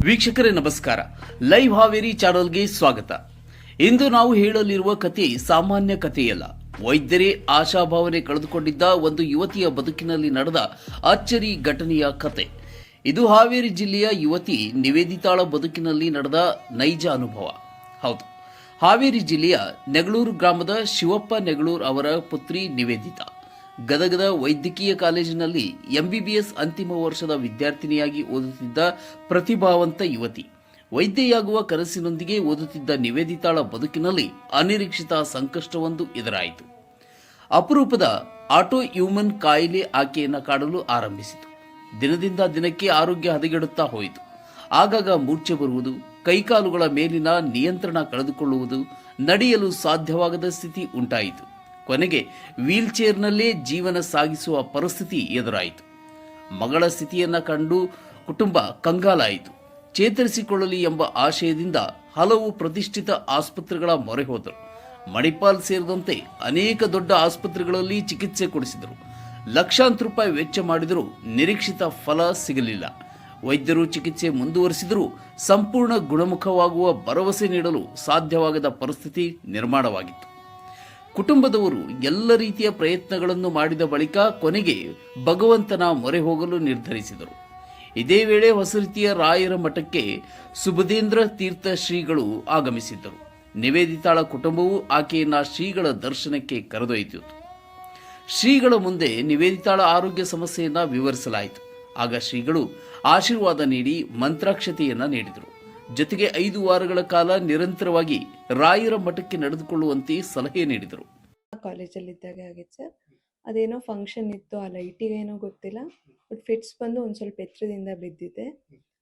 ವೀಕ್ಷಕರೇ ನಮಸ್ಕಾರ. ಲೈವ್ ಹಾವೇರಿ ಚಾನೆಲ್ಗೆ ಸ್ವಾಗತ. ಇಂದು ನಾವು ಹೇಳಲಿರುವ ಕಥೆ ಸಾಮಾನ್ಯ ಕಥೆಯಲ್ಲ. ವೈದ್ಯರೇ ಆಶಾಭಾವನೆ ಕಳೆದುಕೊಂಡಿದ್ದ ಒಂದು ಯುವತಿಯ ಬದುಕಿನಲ್ಲಿ ನಡೆದ ಅಚ್ಚರಿ ಘಟನೆಯ ಕತೆ. ಇದು ಹಾವೇರಿ ಜಿಲ್ಲೆಯ ಯುವತಿ ನಿವೇದಿತಾಳ ಬದುಕಿನಲ್ಲಿ ನಡೆದ ನೈಜ ಅನುಭವ. ಹೌದು, ಹಾವೇರಿ ಜಿಲ್ಲೆಯ ನೆಗಳೂರು ಗ್ರಾಮದ ಶಿವಪ್ಪ ನೆಗಳೂರು ಅವರ ಪುತ್ರಿ ನಿವೇದಿತಾ ಗದಗದ ವೈದ್ಯಕೀಯ ಕಾಲೇಜಿನಲ್ಲಿ ಎಂಬಿಬಿಎಸ್ ಅಂತಿಮ ವರ್ಷದ ವಿದ್ಯಾರ್ಥಿನಿಯಾಗಿ ಓದುತ್ತಿದ್ದ ಪ್ರತಿಭಾವಂತ ಯುವತಿ. ವೈದ್ಯೆಯಾಗುವ ಕನಸಿನೊಂದಿಗೆ ಓದುತ್ತಿದ್ದ ನಿವೇದಿತಾಳ ಬದುಕಿನಲ್ಲಿ ಅನಿರೀಕ್ಷಿತ ಸಂಕಷ್ಟವೊಂದು ಎದುರಾಯಿತು. ಅಪರೂಪದ ಆಟೋ ಇಮ್ಯೂನ್ ಕಾಯಿಲೆ ಆಕೆಯನ್ನು ಕಾಡಲು ಆರಂಭಿಸಿತು. ದಿನದಿಂದ ದಿನಕ್ಕೆ ಆರೋಗ್ಯ ಹದಗೆಡುತ್ತಾ ಹೋಯಿತು. ಆಗಾಗ ಮೂರ್ಛೆ ಬರುವುದು, ಕೈಕಾಲುಗಳ ಮೇಲಿನ ನಿಯಂತ್ರಣ ಕಳೆದುಕೊಳ್ಳುವುದು, ನಡೆಯಲು ಸಾಧ್ಯವಾಗದ ಸ್ಥಿತಿ ಉಂಟಾಯಿತು. ಕೊನೆಗೆ ವೀಲ್ಚೇರ್ನಲ್ಲೇ ಜೀವನ ಸಾಗಿಸುವ ಪರಿಸ್ಥಿತಿ ಎದುರಾಯಿತು. ಮಗಳ ಸ್ಥಿತಿಯನ್ನು ಕಂಡು ಕುಟುಂಬ ಕಂಗಾಲಾಯಿತು. ಚೇತರಿಸಿಕೊಳ್ಳಲಿ ಎಂಬ ಆಶಯದಿಂದ ಹಲವು ಪ್ರತಿಷ್ಠಿತ ಆಸ್ಪತ್ರೆಗಳ ಮೊರೆ ಹೋದರು. ಮಣಿಪಾಲ್ ಸೇರಿದಂತೆ ಅನೇಕ ದೊಡ್ಡ ಆಸ್ಪತ್ರೆಗಳಲ್ಲಿ ಚಿಕಿತ್ಸೆ ಕೊಡಿಸಿದರು. ಲಕ್ಷಾಂತರ ರೂಪಾಯಿ ವೆಚ್ಚ ಮಾಡಿದರೂ ನಿರೀಕ್ಷಿತ ಫಲ ಸಿಗಲಿಲ್ಲ. ವೈದ್ಯರು ಚಿಕಿತ್ಸೆ ಮುಂದುವರಿಸಿದರೂ ಸಂಪೂರ್ಣ ಗುಣಮುಖವಾಗುವ ಭರವಸೆ ನೀಡಲು ಸಾಧ್ಯವಾಗದ ಪರಿಸ್ಥಿತಿ ನಿರ್ಮಾಣವಾಗಿತ್ತು. ಕುಟುಂಬದವರು ಎಲ್ಲ ರೀತಿಯ ಪ್ರಯತ್ನಗಳನ್ನು ಮಾಡಿದ ಬಳಿಕ ಕೊನೆಗೆ ಭಗವಂತನ ಮೊರೆ ಹೋಗಲು ನಿರ್ಧರಿಸಿದರು. ಇದೇ ವೇಳೆ ಹೊಸರೀತಿಯ ರಾಯರ ಮಠಕ್ಕೆ ಸುಬುಧೇಂದ್ರ ತೀರ್ಥ ಶ್ರೀಗಳು ಆಗಮಿಸಿದ್ದರು. ನಿವೇದಿತಾಳ ಕುಟುಂಬವು ಆಕೆಯನ್ನ ಶ್ರೀಗಳ ದರ್ಶನಕ್ಕೆ ಕರೆದೊಯ್ದಿತು. ಶ್ರೀಗಳ ಮುಂದೆ ನಿವೇದಿತಾಳ ಆರೋಗ್ಯ ಸಮಸ್ಯೆಯನ್ನ ವಿವರಿಸಲಾಯಿತು. ಆಗ ಶ್ರೀಗಳು ಆಶೀರ್ವಾದ ನೀಡಿ ಮಂತ್ರಾಕ್ಷತೆಯನ್ನ ನೀಡಿದರು. ಜೊತೆಗೆ 5 ವಾರಗಳ ಕಾಲ ನಿರಂತರವಾಗಿ ರಾಯರ ಮಠಕ್ಕೆ ನಡೆದುಕೊಳ್ಳುವಂತೆ ಸಲಹೆ ನೀಡಿದರು. ಕಾಲೇಜಲ್ಲಿದ್ದಾಗ ಆಗಿತ್ತು ಸರ್. ಅದೇನೋ ಫಂಕ್ಷನ್ ಇತ್ತು, ಆ ಲೈಟಿಗೆ ಏನೋ ಗೊತ್ತಿಲ್ಲ, ಬಟ್ ಫಿಟ್ಸ್ ಬಂದು ಒಂದು ಸ್ವಲ್ಪ ಎತ್ತರದಿಂದ ಬಿದ್ದಿದ್ದೆ.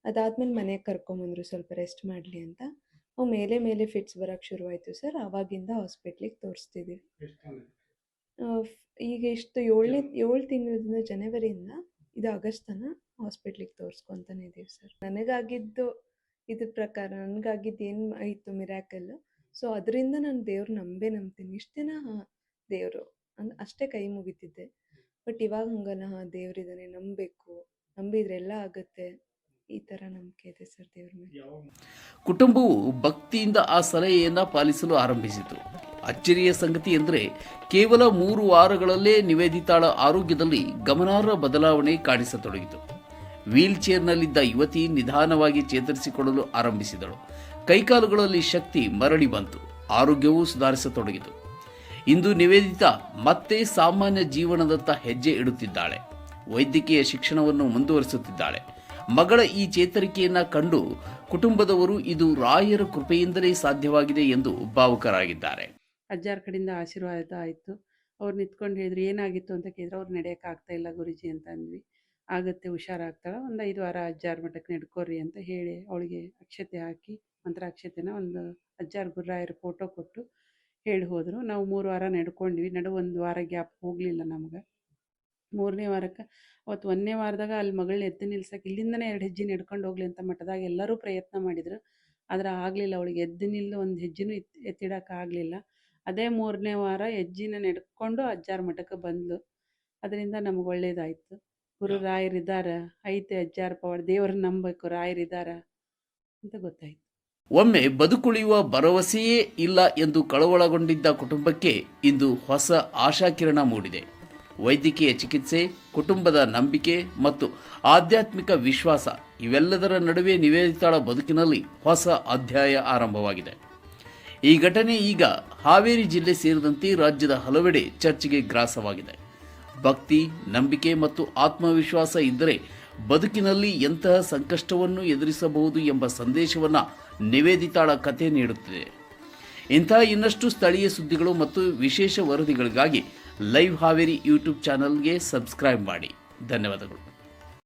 ಅದಾದ್ಮೇಲೆ ಮನೆಗೆ ಕರ್ಕೊಂಬಂದ್ರು ಸ್ವಲ್ಪ ರೆಸ್ಟ್ ಮಾಡಲಿ ಅಂತ. ಅವು ಮೇಲೆ ಮೇಲೆ ಫಿಟ್ಸ್ ಬರೋಕ್ಕೆ ಶುರುವಾಯಿತು ಸರ್. ಆವಾಗಿಂದ ಹಾಸ್ಪಿಟ್ಲಿಗೆ ತೋರಿಸ್ತಿದ್ದೀವಿ. ಈಗ ಎಷ್ಟು 7 ತಿಂಗಳಿಂದ ಜನವರಿಯಿಂದ ಇದು ಆಗಸ್ಟ್ ತನಕ ಹಾಸ್ಪಿಟ್ಲಿಗೆ ತೋರಿಸ್ಕೊತಾನೆ ಇದ್ದೀವಿ ಸರ್. ನನಗಾಗಿದ್ದು ಇದ್ರ ಪ್ರಕಾರ ನನಗಾಗಿದ್ದು ಏನು ಆಯಿತು ಮಿರಾಕಲ್. ಸೊ ಅದರಿಂದ ನಾನು ದೇವ್ರು ನಂಬ್ತೀನಿ. ಇಷ್ಟು ದಿನ ದೇವರು ಅಷ್ಟೇ ಕೈ ಮುಗಿತಿದ್ದೆ. ಬಟ್ ಇವಾಗ ಹಂಗಲ್ಲ, ದೇವ್ರಿದ್ದಾನೆ, ನಂಬಬೇಕು, ನಂಬಿದ್ರೆ ಎಲ್ಲ ಆಗುತ್ತೆ, ಈ ಥರ ನಂಬಿಕೆ ಇದೆ ಸರ್ ದೇವ್ರ ಮೇಲೆ. ಕುಟುಂಬವು ಭಕ್ತಿಯಿಂದ ಆ ಸಲಹೆಯನ್ನ ಪಾಲಿಸಲು ಆರಂಭಿಸಿತು. ಅಚ್ಚರಿಯ ಸಂಗತಿ ಎಂದರೆ ಕೇವಲ 3 ವಾರಗಳಲ್ಲೇ ನಿವೇದಿತಾಳ ಆರೋಗ್ಯದಲ್ಲಿ ಗಮನಾರ್ಹ ಬದಲಾವಣೆ ಕಾಣಿಸತೊಡಗಿತು. ವೀಲ್ ಚೇರ್ನಲ್ಲಿದ್ದ ಯುವತಿ ನಿಧಾನವಾಗಿ ಚೇತರಿಸಿಕೊಳ್ಳಲು ಆರಂಭಿಸಿದಳು. ಕೈಕಾಲುಗಳಲ್ಲಿ ಶಕ್ತಿ ಮರಳಿ ಬಂತು. ಆರೋಗ್ಯವೂ ಸುಧಾರಿಸತೊಡಗಿತು. ಇಂದು ನಿವೇದಿತಾ ಮತ್ತೆ ಸಾಮಾನ್ಯ ಜೀವನದತ್ತ ಹೆಜ್ಜೆ ಇಡುತ್ತಿದ್ದಾಳೆ. ವೈದ್ಯಕೀಯ ಶಿಕ್ಷಣವನ್ನು ಮುಂದುವರಿಸುತ್ತಿದ್ದಾಳೆ. ಮಗಳ ಈ ಚೇತರಿಕೆಯನ್ನ ಕಂಡು ಕುಟುಂಬದವರು ಇದು ರಾಯರ ಕೃಪೆಯಿಂದಲೇ ಸಾಧ್ಯವಾಗಿದೆ ಎಂದು ಭಾವುಕರಾಗಿದ್ದಾರೆ. ಅಜ್ಜಾರ ಕಡೆಯಿಂದ ಆಶೀರ್ವಾದ ಆಯಿತು. ಅವ್ರು ನಿಂತ್ಕೊಂಡು ಹೇಳಿದ್ರು ಏನಾಗಿತ್ತು ಅಂತ ಕೇಳಿದ್ರೆ ಅವ್ರು ನಡೆಯೋಕೆ ಆಗ್ತಾ ಇಲ್ಲ ಗುರುಜಿ ಅಂತ ಅಂದ್ವಿ. ಆಗುತ್ತೆ, ಹುಷಾರಾಗ್ತಾಳೆ, ಒಂದು 5 ವಾರ ಅಜ್ಜಾರ ಮಠಕ್ಕೆ ನಡ್ಕೋರಿ ಅಂತ ಹೇಳಿ ಅವಳಿಗೆ ಅಕ್ಷತೆ ಹಾಕಿ ಮಂತ್ರಾಕ್ಷತೆನ ಒಂದು ಅಜ್ಜಾರ ಗುರ್ರಾಯರ ಫೋಟೋ ಕೊಟ್ಟು ಹೇಳಿ ಹೋದರು. ನಾವು 3 ವಾರ ನಡ್ಕೊಂಡ್ವಿ. 1 ವಾರ ಗ್ಯಾಪ್ ಹೋಗಲಿಲ್ಲ ನಮ್ಗೆ. 3ನೇ ವಾರಕ್ಕೆ ಅವತ್ತು 1ನೇ ವಾರದಾಗ ಅಲ್ಲಿ ಮಗಳನ್ನ ಎದ್ದು ನಿಲ್ಸಕ್ಕೆ ಇಲ್ಲಿಂದನೇ 2 ಹೆಜ್ಜೆ ನಡ್ಕೊಂಡು ಹೋಗ್ಲಿ ಅಂತ ಮಠದಾಗ ಎಲ್ಲರೂ ಪ್ರಯತ್ನ ಮಾಡಿದ್ರು. ಆದರೆ ಆಗಲಿಲ್ಲ. ಅವಳಿಗೆ ಎದ್ದು ನಿಲ್ಲು ಒಂದು ಹೆಜ್ಜೆನೂ ಎತ್ತಿಡೋಕೆ ಆಗಲಿಲ್ಲ. ಅದೇ 3ನೇ ವಾರ ಹೆಜ್ಜೆನ ನಡ್ಕೊಂಡು ಅಜ್ಜಾರ ಮಠಕ್ಕೆ ಬಂದ್ಲು. ಅದರಿಂದ ನಮ್ಗೆ ಒಳ್ಳೇದಾಯಿತು. ಗುರು ರಾಯರಿದ್ದಾರ, ಐತೆ ಅಜ್ಜಾರ ಪವಾಡ, ದೇವ್ರನ್ನ ನಂಬಬೇಕು, ರಾಯರಿದ್ದಾರ ಅಂತ ಗೊತ್ತಾಯ್ತು. ಒಮ್ಮೆ ಬದುಕುಳಿಯುವ ಭರವಸೆಯೇ ಇಲ್ಲ ಎಂದು ಕಳವಳಗೊಂಡಿದ್ದ ಕುಟುಂಬಕ್ಕೆ ಇಂದು ಹೊಸ ಆಶಾಕಿರಣ ಮೂಡಿದೆ. ವೈದ್ಯಕೀಯ ಚಿಕಿತ್ಸೆ, ಕುಟುಂಬದ ನಂಬಿಕೆ ಮತ್ತು ಆಧ್ಯಾತ್ಮಿಕ ವಿಶ್ವಾಸ ಇವೆಲ್ಲದರ ನಡುವೆ ನಿವೇದಿತಾಳ ಬದುಕಿನಲ್ಲಿ ಹೊಸ ಅಧ್ಯಾಯ ಆರಂಭವಾಗಿದೆ. ಈ ಘಟನೆ ಈಗ ಹಾವೇರಿ ಜಿಲ್ಲೆ ಸೇರಿದಂತೆ ರಾಜ್ಯದ ಹಲವೆಡೆ ಚರ್ಚೆಗೆ ಗ್ರಾಸವಾಗಿದೆ. ಭಕ್ತಿ, ನಂಬಿಕೆ ಮತ್ತು ಆತ್ಮವಿಶ್ವಾಸ ಇದ್ದರೆ ಬದುಕಿನಲ್ಲಿ ಎಂತಹ ಸಂಕಷ್ಟವನ್ನು ಎದುರಿಸಬಹುದು ಎಂಬ ಸಂದೇಶವನ್ನು ನಿವೇದಿತಾಳ ಕಥೆ ನೀಡುತ್ತಿದೆ. ಇಂತಹ ಇನ್ನಷ್ಟು ಸ್ಥಳೀಯ ಸುದ್ದಿಗಳು ಮತ್ತು ವಿಶೇಷ ವರದಿಗಳಿಗಾಗಿ ಲೈವ್ ಹಾವೇರಿ ಯೂಟ್ಯೂಬ್ ಚಾನಲ್ಗೆ ಸಬ್ಸ್ಕ್ರೈಬ್ ಮಾಡಿ. ಧನ್ಯವಾದಗಳು.